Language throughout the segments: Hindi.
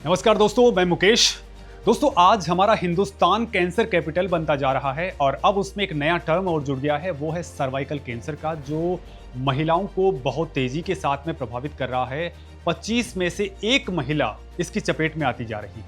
नमस्कार दोस्तों, मैं मुकेश। दोस्तों, आज हमारा हिंदुस्तान कैंसर कैपिटल बनता जा रहा है और अब उसमें एक नया टर्म और जुड़ गया है, वो है सर्वाइकल कैंसर का, जो महिलाओं को बहुत तेजी के साथ में प्रभावित कर रहा है। 25 में से एक महिला इसकी चपेट में आती जा रही है।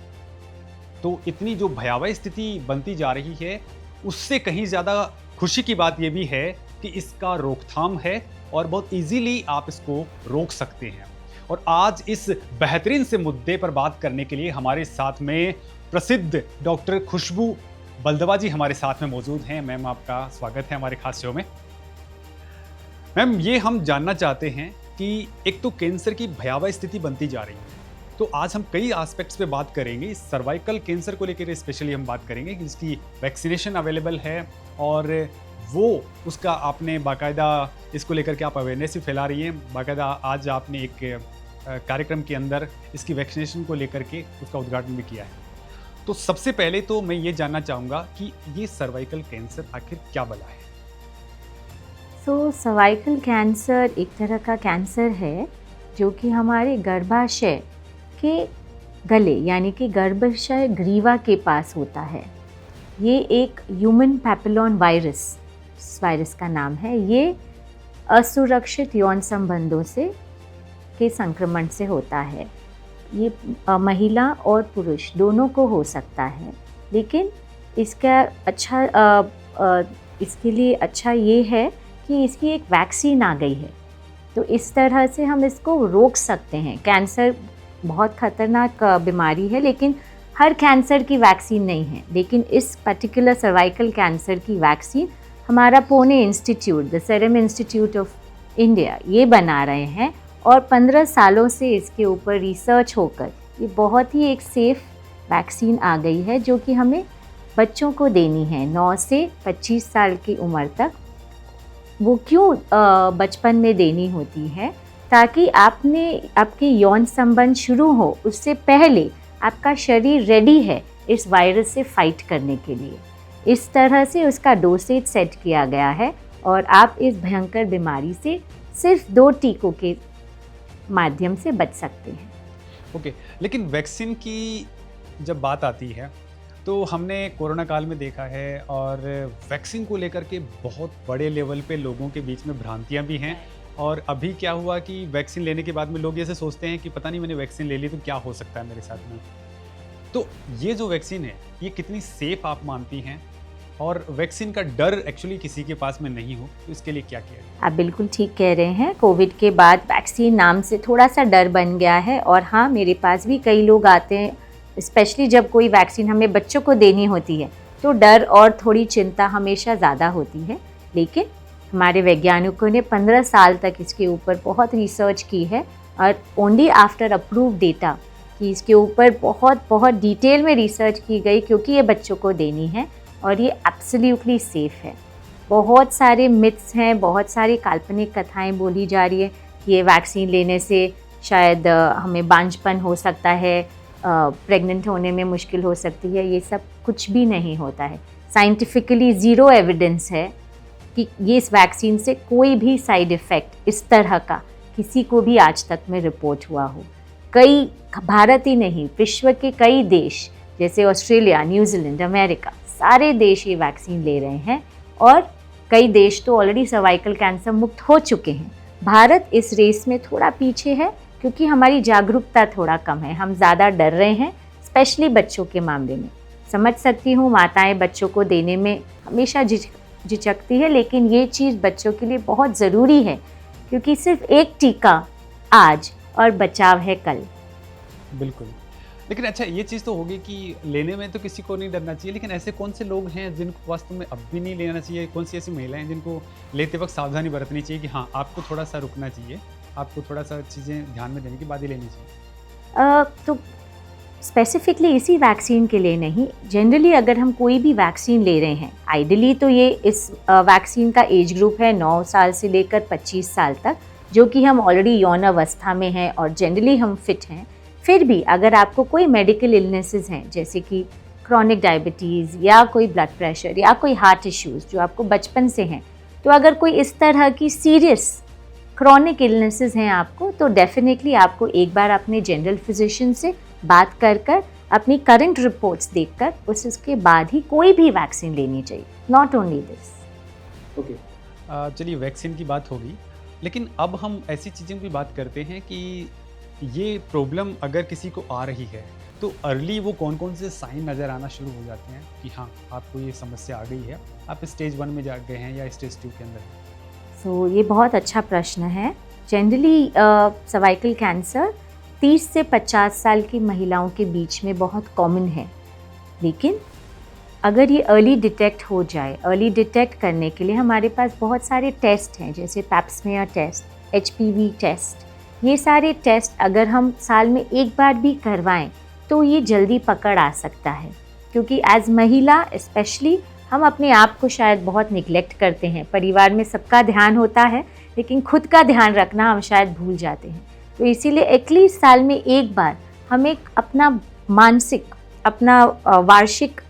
तो इतनी जो भयावह स्थिति बनती जा रही है, उससे कहीं ज़्यादा खुशी की बात यह भी है कि इसका रोकथाम है और बहुत इजीली आप इसको रोक सकते हैं। और आज इस बेहतरीन से मुद्दे पर बात करने के लिए हमारे साथ में प्रसिद्ध डॉक्टर खुशबू बलदवा जी हमारे साथ में मौजूद हैं। मैम, आपका स्वागत है हमारे खास शो में। मैम, ये हम जानना चाहते हैं कि एक तो कैंसर की भयावह स्थिति बनती जा रही है, तो आज हम कई एस्पेक्ट्स पे बात करेंगे। सर्वाइकल कैंसर को लेकर स्पेशली हम बात करेंगे कि जिसकी वैक्सीनेशन अवेलेबल है और वो उसका आपने बाकायदा इसको लेकर के आप अवेयरनेस भी फैला रही हैं। बाकायदा आज आपने एक कार्यक्रम के अंदर इसकी वैक्सीनेशन को लेकर के उसका उद्घाटन भी किया है। तो सबसे पहले तो मैं ये जानना चाहूँगा कि ये सर्वाइकल कैंसर आखिर क्या बला है? सर्वाइकल कैंसर एक तरह का कैंसर है जो कि हमारे गर्भाशय के गले यानी कि गर्भाशय ग्रीवा के पास होता है। ये एक ह्यूमन पैपिलोन वायरस, इस वायरस का नाम है। ये असुरक्षित यौन संबंधों से के संक्रमण से होता है। ये महिला और पुरुष दोनों को हो सकता है, लेकिन इसके लिए अच्छा ये है कि इसकी एक वैक्सीन आ गई है, तो इस तरह से हम इसको रोक सकते हैं। कैंसर बहुत खतरनाक बीमारी है, लेकिन हर कैंसर की वैक्सीन नहीं है। लेकिन इस पर्टिकुलर सर्वाइकल कैंसर की वैक्सीन हमारा Pune institute, the serum institute of India, ये बना रहे हैं और 15 सालों से इसके ऊपर रिसर्च होकर ये बहुत ही एक सेफ़ वैक्सीन आ गई है, जो कि हमें बच्चों को देनी है 9 से 25 साल की उम्र तक। वो क्यों बचपन में देनी होती है? ताकि आपके यौन संबंध शुरू हो उससे पहले आपका शरीर रेडी है इस वायरस से फाइट करने के लिए। इस तरह से उसका डोसेज सेट किया गया है और आप इस भयंकर बीमारी से सिर्फ 2 टीकों के माध्यम से बच सकते हैं। ओके, लेकिन वैक्सीन की जब बात आती है तो हमने कोरोना काल में देखा है और वैक्सीन को लेकर के बहुत बड़े लेवल पे लोगों के बीच में भ्रांतियां भी हैं। और अभी क्या हुआ कि वैक्सीन लेने के बाद में लोग ऐसे सोचते हैं कि पता नहीं, मैंने वैक्सीन ले ली तो क्या हो सकता है मेरे साथ में। तो ये जो वैक्सीन है, ये कितनी सेफ आप मानती हैं? और वैक्सीन का डर एक्चुअली किसी के पास में नहीं हो, तो इसके लिए क्या किया? आप बिल्कुल ठीक कह रहे हैं। कोविड के बाद वैक्सीन नाम से थोड़ा सा डर बन गया है। और हाँ, मेरे पास भी कई लोग आते हैं, स्पेशली जब कोई वैक्सीन हमें बच्चों को देनी होती है तो डर और थोड़ी चिंता हमेशा ज़्यादा होती है। लेकिन हमारे वैज्ञानिकों ने 15 साल तक इसके ऊपर बहुत रिसर्च की है और ओनली आफ्टर अप्रूव डेटा कि इसके ऊपर बहुत डिटेल में रिसर्च की गई, क्योंकि ये बच्चों को देनी है और ये एब्सोल्युटली सेफ़ है। बहुत सारे मिथ्स हैं, बहुत सारी काल्पनिक कथाएं बोली जा रही है कि ये वैक्सीन लेने से शायद हमें बांझपन हो सकता है, प्रेग्नेंट होने में मुश्किल हो सकती है। ये सब कुछ भी नहीं होता है। साइंटिफिकली ज़ीरो एविडेंस है कि ये इस वैक्सीन से कोई भी साइड इफ़ेक्ट इस तरह का किसी को भी आज तक में रिपोर्ट हुआ हो। कई, भारत ही नहीं, विश्व के कई देश जैसे ऑस्ट्रेलिया, न्यूजीलैंड, अमेरिका, सारे देश ये वैक्सीन ले रहे हैं और कई देश तो ऑलरेडी सर्वाइकल कैंसर मुक्त हो चुके हैं। भारत इस रेस में थोड़ा पीछे है क्योंकि हमारी जागरूकता थोड़ा कम है। हम ज़्यादा डर रहे हैं, स्पेशली बच्चों के मामले में। समझ सकती हूँ, माताएं बच्चों को देने में हमेशा झिझकती है, लेकिन ये चीज़ बच्चों के लिए बहुत ज़रूरी है, क्योंकि सिर्फ एक टीका आज और बचाव है कल। बिल्कुल। लेकिन अच्छा, ये चीज़ तो होगी कि लेने में तो किसी को नहीं डरना चाहिए, लेकिन ऐसे कौन से लोग हैं जिनको वास्तव में अब भी नहीं लेना चाहिए? कौन सी ऐसी महिलाएं जिनको लेते वक्त सावधानी बरतनी चाहिए कि हाँ, आपको थोड़ा सा रुकना चाहिए, आपको थोड़ा सा चीज़ें ध्यान में देने के बाद ही लेनी चाहिए? तो स्पेसिफिकली इसी वैक्सीन के लिए नहीं, जनरली अगर हम कोई भी वैक्सीन ले रहे हैं, आइडियली तो ये इस वैक्सीन का एज ग्रुप है 9 साल से लेकर 25 साल तक, जो कि हम ऑलरेडी यौन अवस्था में हैं और जनरली हम फिट हैं। फिर भी अगर आपको कोई मेडिकल इलनेसेस हैं, जैसे कि क्रॉनिक डायबिटीज़ या कोई ब्लड प्रेशर या कोई हार्ट इश्यूज़ जो आपको बचपन से हैं, तो अगर कोई इस तरह की सीरियस क्रॉनिक इलनेसेस हैं आपको, तो डेफिनेटली आपको एक बार अपने जनरल फिजिशियन से बात कर अपनी करंट रिपोर्ट्स देखकर उसके बाद ही कोई भी वैक्सीन लेनी चाहिए, नॉट ओनली दिस। ओके, चलिए वैक्सीन की बात होगी, लेकिन अब हम ऐसी चीज़ों की बात करते हैं कि ये प्रॉब्लम अगर किसी को आ रही है तो अर्ली वो कौन कौन से साइन नज़र आना शुरू हो जाते हैं कि हाँ आपको ये समस्या आ गई है, आप स्टेज 1 में जा गए हैं या स्टेज 2 के अंदर हैं? सो ये बहुत अच्छा प्रश्न है। जनरली सर्वाइकल कैंसर 30 से 50 साल की महिलाओं के बीच में बहुत कॉमन है, लेकिन अगर ये अर्ली डिटेक्ट हो जाए, अर्ली डिटेक्ट करने के लिए हमारे पास बहुत सारे टेस्ट हैं, जैसे पैप्समेयर टेस्ट, HPV टेस्ट। ये सारे टेस्ट अगर हम साल में एक बार भी करवाएं तो ये जल्दी पकड़ आ सकता है, क्योंकि एज महिला स्पेशली हम अपने आप को शायद बहुत निगलेक्ट करते हैं। परिवार में सबका ध्यान होता है, लेकिन खुद का ध्यान रखना हम शायद भूल जाते हैं। तो इसीलिए एटलीस्ट साल में एक बार हमें अपना मानसिक, अपना वार्षिक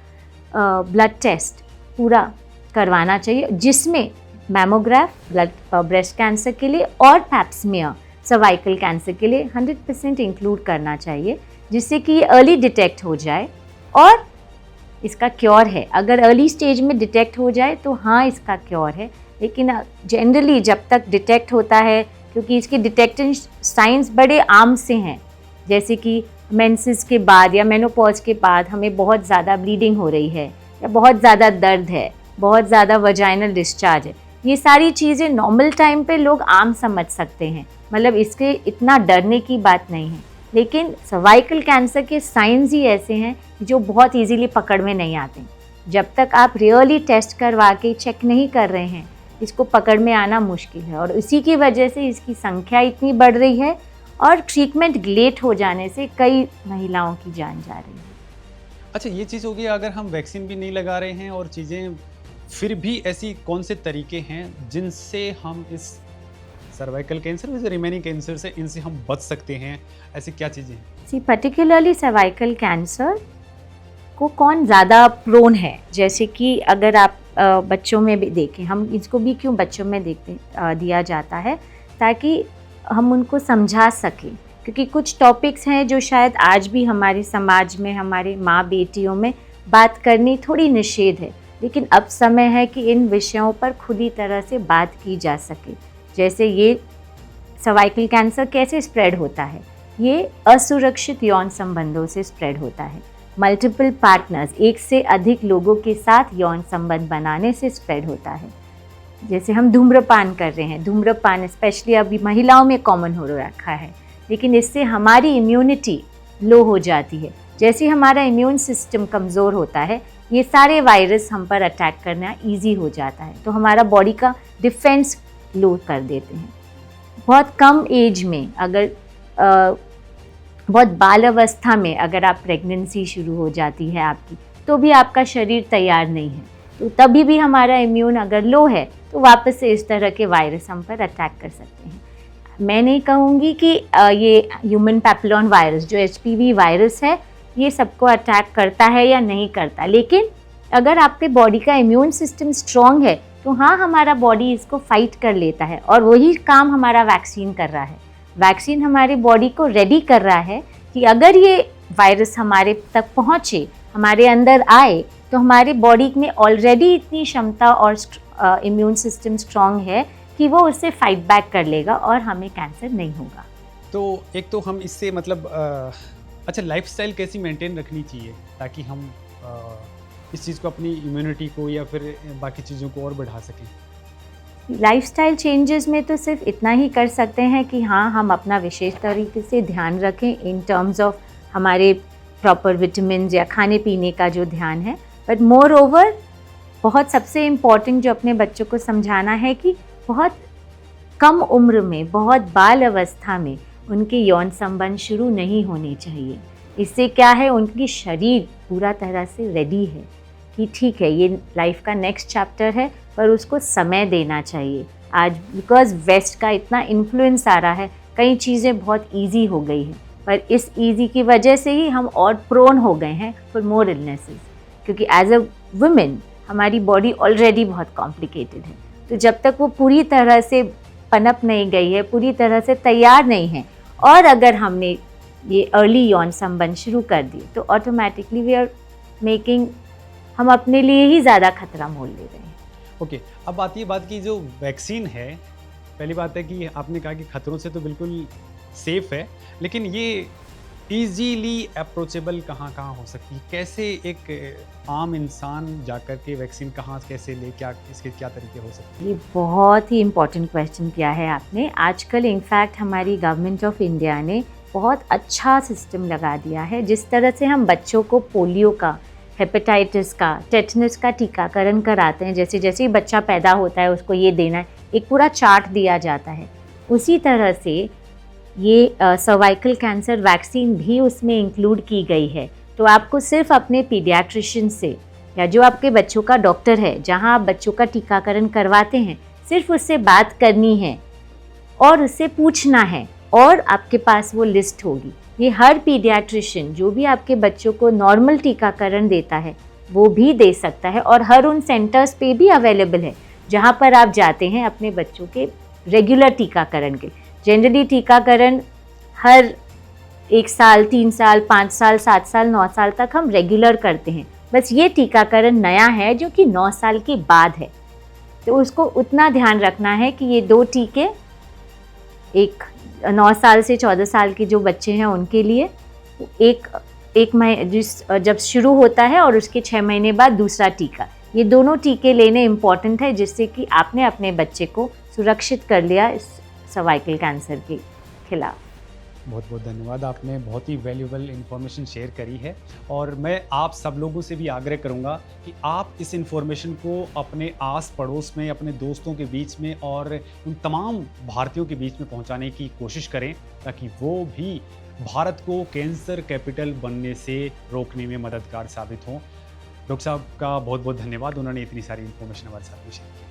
ब्लड टेस्ट पूरा करवाना चाहिए, जिसमें मैमोग्राफ ब्रेस्ट कैंसर के लिए और पैप्समेयर सर्वाइकल कैंसर के लिए 100% इंक्लूड करना चाहिए, जिससे कि ये अर्ली डिटेक्ट हो जाए और इसका क्योर है। अगर अर्ली स्टेज में डिटेक्ट हो जाए तो हाँ इसका क्योर है, लेकिन जनरली जब तक डिटेक्ट होता है, क्योंकि इसके डिटेक्शन साइंस बड़े आम से हैं, जैसे कि मेंसेस के बाद या मेनोपॉज के बाद हमें बहुत ज़्यादा ब्लीडिंग हो रही है, या बहुत ज़्यादा दर्द है, बहुत ज़्यादा वजाइनल डिस्चार्ज है, ये सारी चीज़ें नॉर्मल टाइम पे लोग आम समझ सकते हैं, मतलब इसके इतना डरने की बात नहीं है। लेकिन सर्वाइकल कैंसर के साइंस ही ऐसे हैं जो बहुत इजीली पकड़ में नहीं आते। जब तक आप रियली टेस्ट करवा के चेक नहीं कर रहे हैं, इसको पकड़ में आना मुश्किल है, और इसी की वजह से इसकी संख्या इतनी बढ़ रही है और ट्रीटमेंट लेट हो जाने से कई महिलाओं की जान जा रही है। अच्छा, ये चीज़ होगी अगर हम वैक्सीन भी नहीं लगा रहे हैं और चीज़ें, फिर भी ऐसी कौन से तरीके हैं जिनसे हम इस सर्वाइकल कैंसर और रिमेनिंग कैंसर से, इनसे हम बच सकते हैं? ऐसी क्या चीज़ें हैं? पर्टिकुलरली सर्वाइकल कैंसर को कौन ज़्यादा प्रोन है, जैसे कि अगर आप बच्चों में भी देखें, हम इसको भी क्यों बच्चों में देखते दिया जाता है, ताकि हम उनको समझा सकें, क्योंकि कुछ टॉपिक्स हैं जो शायद आज भी हमारे समाज में, हमारे माँ बेटियों में बात करनी थोड़ी निषेध है, लेकिन अब समय है कि इन विषयों पर खुली तरह से बात की जा सके। जैसे ये सर्वाइकल कैंसर कैसे स्प्रेड होता है, ये असुरक्षित यौन संबंधों से स्प्रेड होता है। मल्टीपल पार्टनर्स, एक से अधिक लोगों के साथ यौन संबंध बनाने से स्प्रेड होता है। जैसे हम धूम्रपान कर रहे हैं, धूम्रपान स्पेशली अभी महिलाओं में कॉमन हो रखा है, लेकिन इससे हमारी इम्यूनिटी लो हो जाती है। जैसे हमारा इम्यून सिस्टम कमज़ोर होता है, ये सारे वायरस हम पर अटैक करना ईजी हो जाता है, तो हमारा बॉडी का डिफेंस लो कर देते हैं। बहुत कम एज में, अगर बहुत बाल अवस्था में अगर आप प्रेगनेंसी शुरू हो जाती है आपकी, तो भी आपका शरीर तैयार नहीं है, तो तभी भी हमारा इम्यून अगर लो है तो वापस से इस तरह के वायरस हम पर अटैक कर सकते हैं। मैं नहीं कहूँगी कि ये ह्यूमन पैपिलोन वायरस जो HPV वायरस है ये सबको अटैक करता है या नहीं करता, लेकिन अगर आपके बॉडी का इम्यून सिस्टम स्ट्रॉन्ग है तो हाँ, हमारा बॉडी इसको फाइट कर लेता है, और वही काम हमारा वैक्सीन कर रहा है। वैक्सीन हमारे बॉडी को रेडी कर रहा है कि अगर ये वायरस हमारे तक पहुँचे, हमारे अंदर आए, तो हमारे बॉडी में ऑलरेडी इतनी क्षमता और इम्यून सिस्टम स्ट्रॉन्ग है कि वो उससे फाइट बैक कर लेगा और हमें कैंसर नहीं होगा। तो एक तो हम इससे मतलब अच्छा, लाइफस्टाइल कैसी मेंटेन रखनी चाहिए ताकि हम इस चीज़ को, अपनी इम्यूनिटी को या फिर बाकी चीज़ों को और बढ़ा सकें? लाइफस्टाइल चेंजेस में तो सिर्फ इतना ही कर सकते हैं कि हाँ, हम अपना विशेष तरीके से ध्यान रखें इन टर्म्स ऑफ हमारे प्रॉपर विटामिन या खाने पीने का जो ध्यान है। बट मोर ओवर बहुत सबसे इम्पॉर्टेंट जो अपने बच्चों को समझाना है कि बहुत कम उम्र में, बहुत बाल अवस्था में उनके यौन संबंध शुरू नहीं होने चाहिए। इससे क्या है, उनकी शरीर पूरा तरह से रेडी है कि ठीक है, ये लाइफ का नेक्स्ट चैप्टर है, पर उसको समय देना चाहिए। आज बिकॉज वेस्ट का इतना इन्फ्लुएंस आ रहा है, कई चीज़ें बहुत ईजी हो गई हैं, पर इस ईजी की वजह से ही हम और प्रोन हो गए हैं फॉर मोर इलनेसेस, क्योंकि एज अ वुमेन हमारी बॉडी ऑलरेडी बहुत कॉम्प्लिकेटेड है। तो जब तक वो पूरी तरह से पनप नहीं गई है, पूरी तरह से तैयार नहीं है, और अगर हमने ये अर्ली यौन संबंध शुरू कर दिए तो ऑटोमेटिकली वी आर मेकिंग, हम अपने लिए ही ज़्यादा खतरा मोल ले रहे हैं। ओके, अब आती है बात की जो वैक्सीन है, पहली बात है कि आपने कहा कि खतरों से तो बिल्कुल सेफ है, लेकिन ये इजीली अप्रोचेबल कहाँ कहाँ हो सकती है? कैसे एक आम इंसान जाकर के वैक्सीन कहाँ कैसे ले, क्या इसके क्या तरीके हो सकते हैं? ये बहुत ही इम्पोर्टेंट क्वेश्चन किया है आपने। आजकल इनफैक्ट हमारी गवर्नमेंट ऑफ इंडिया ने बहुत अच्छा सिस्टम लगा दिया है। जिस तरह से हम बच्चों को पोलियो का, हेपेटाइटिस का, टेटनस का टीकाकरण कराते हैं, जैसे जैसे ही बच्चा पैदा होता है उसको ये देना है, एक पूरा चार्ट दिया जाता है, उसी तरह से ये सर्वाइकल कैंसर वैक्सीन भी उसमें इंक्लूड की गई है। तो आपको सिर्फ अपने पीडियाट्रिशियन से या जो आपके बच्चों का डॉक्टर है, जहां आप बच्चों का टीकाकरण करवाते हैं, सिर्फ उससे बात करनी है और उससे पूछना है और आपके पास वो लिस्ट होगी। ये हर पीडियाट्रिशियन जो भी आपके बच्चों को नॉर्मल टीकाकरण देता है वो भी दे सकता है और हर उन सेंटर्स पे भी अवेलेबल है जहाँ पर आप जाते हैं अपने बच्चों के रेगुलर टीकाकरण के। जनरली टीकाकरण हर 1 साल, 3 साल, 5 साल, 7 साल, 9 साल तक हम रेगुलर करते हैं। बस ये टीकाकरण नया है जो कि 9 साल के बाद है, तो उसको उतना ध्यान रखना है कि ये 2 टीके, एक 9 साल से 14 साल के जो बच्चे हैं उनके लिए एक महीने जब शुरू होता है और उसके 6 महीने बाद दूसरा टीका, ये दोनों टीके लेने इम्पॉर्टेंट है, जिससे कि आपने अपने बच्चे को सुरक्षित कर लिया इस सर्वाइकल कैंसर के खिलाफ। बहुत बहुत धन्यवाद, आपने बहुत ही वैल्यूएबल इन्फॉर्मेशन शेयर करी है और मैं आप सब लोगों से भी आग्रह करूंगा कि आप इस इन्फॉर्मेशन को अपने आस पड़ोस में, अपने दोस्तों के बीच में और उन तमाम भारतीयों के बीच में पहुंचाने की कोशिश करें, ताकि वो भी भारत को कैंसर कैपिटल बनने से रोकने में मददगार साबित हों। डॉक्टर साहब का बहुत बहुत धन्यवाद, उन्होंने इतनी सारी इन्फॉर्मेशन हमारे साथ शेयर की।